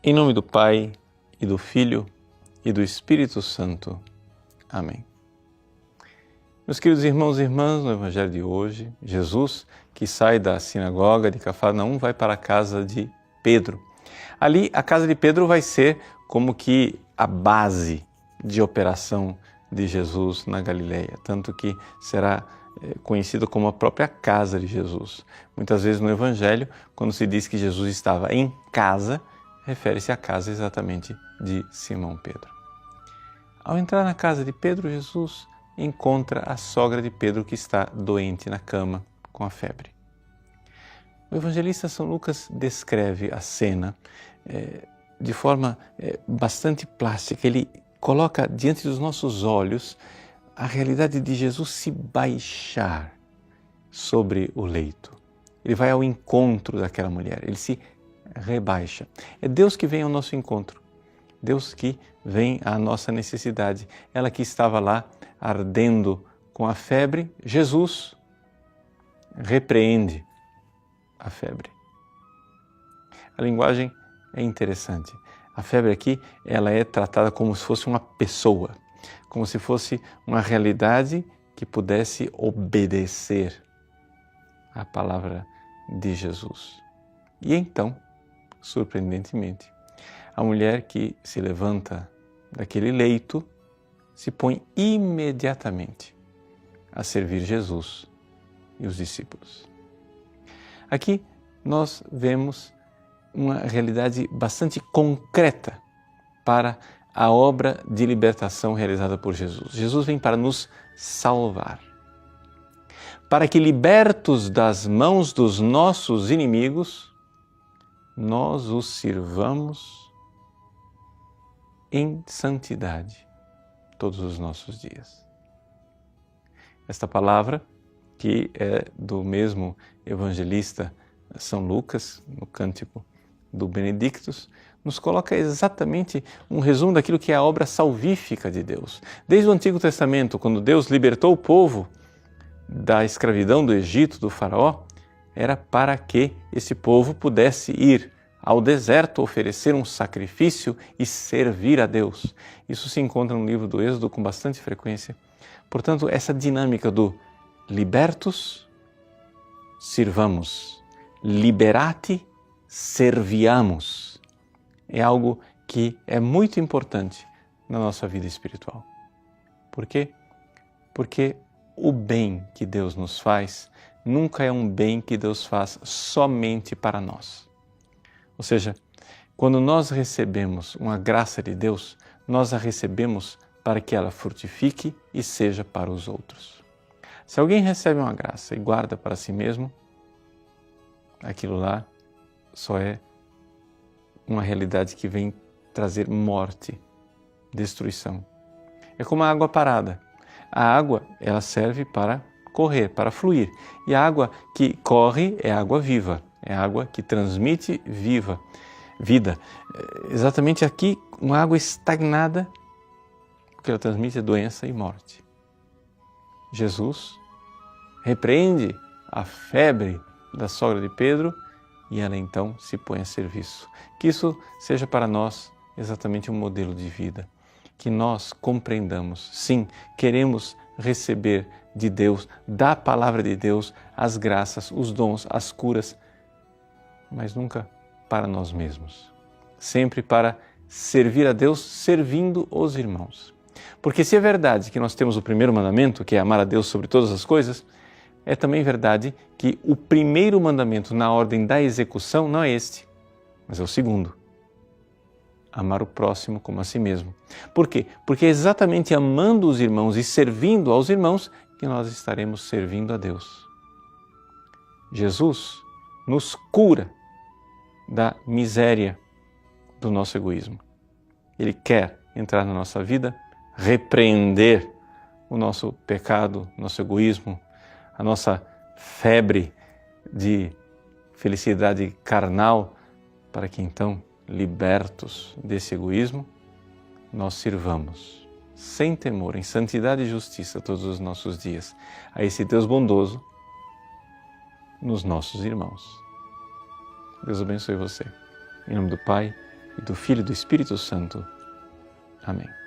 Em nome do Pai, e do Filho, e do Espírito Santo. Amém. Meus queridos irmãos e irmãs, no Evangelho de hoje, Jesus, que sai da sinagoga de Cafarnaum, vai para a casa de Pedro. Ali, a casa de Pedro vai ser como que a base de operação de Jesus na Galileia, tanto que será conhecido como a própria casa de Jesus. Muitas vezes no Evangelho, quando se diz que Jesus estava em casa, refere-se à casa exatamente de Simão Pedro. Ao entrar na casa de Pedro, Jesus encontra a sogra de Pedro que está doente na cama com a febre. O evangelista São Lucas descreve a cena de forma bastante plástica. Ele coloca diante dos nossos olhos a realidade de Jesus se baixar sobre o leito. Ele vai ao encontro daquela mulher, ele se rebaixa. É Deus que vem ao nosso encontro, Deus que vem à nossa necessidade. Ela que estava lá ardendo com a febre, Jesus repreende a febre. A linguagem é interessante. A febre aqui, ela é tratada como se fosse uma pessoa, como se fosse uma realidade que pudesse obedecer à palavra de Jesus. E então, surpreendentemente, a mulher que se levanta daquele leito se põe imediatamente a servir Jesus e os discípulos. Aqui nós vemos uma realidade bastante concreta para a obra de libertação realizada por Jesus. Jesus vem para nos salvar, para que, libertos das mãos dos nossos inimigos, nós os sirvamos em santidade todos os nossos dias. Esta palavra, que é do mesmo evangelista São Lucas, no Cântico do Benedictus, nos coloca exatamente um resumo daquilo que é a obra salvífica de Deus. Desde o Antigo Testamento, quando Deus libertou o povo da escravidão do Egito, do faraó, era para que esse povo pudesse ir ao deserto, oferecer um sacrifício e servir a Deus. Isso se encontra no livro do Êxodo com bastante frequência. Portanto, essa dinâmica do libertus, sirvamos, liberati, serviamos, é algo que é muito importante na nossa vida espiritual. Por quê? Porque o bem que Deus nos faz nunca é um bem que Deus faz somente para nós. Ou seja, quando nós recebemos uma graça de Deus, nós a recebemos para que ela frutifique e seja para os outros. Se alguém recebe uma graça e guarda para si mesmo, aquilo lá só é uma realidade que vem trazer morte, destruição. É como a água parada. A água, ela serve para correr, para fluir. E a água que corre é água viva, é água que transmite vida. Exatamente aqui, uma água estagnada, o que ela transmite é doença e morte. Jesus repreende a febre da sogra de Pedro e ela então se põe a serviço. Que isso seja para nós exatamente um modelo de vida. Que nós compreendamos, sim, queremos receber de Deus, da palavra de Deus, as graças, os dons, as curas, mas nunca para nós mesmos. Sempre para servir a Deus, servindo os irmãos. Porque se é verdade que nós temos o primeiro mandamento, que é amar a Deus sobre todas as coisas, é também verdade que o primeiro mandamento na ordem da execução não é este, mas é o segundo. Amar o próximo como a si mesmo. Por quê? Porque é exatamente amando os irmãos e servindo aos irmãos que nós estaremos servindo a Deus. Jesus nos cura da miséria do nosso egoísmo. Ele quer entrar na nossa vida, repreender o nosso pecado, nosso egoísmo, a nossa febre de felicidade carnal, para que então, libertos desse egoísmo, nós sirvamos sem temor, em santidade e justiça todos os nossos dias, a esse Deus bondoso nos nossos irmãos. Deus abençoe você. Em nome do Pai, e do Filho e do Espírito Santo. Amém.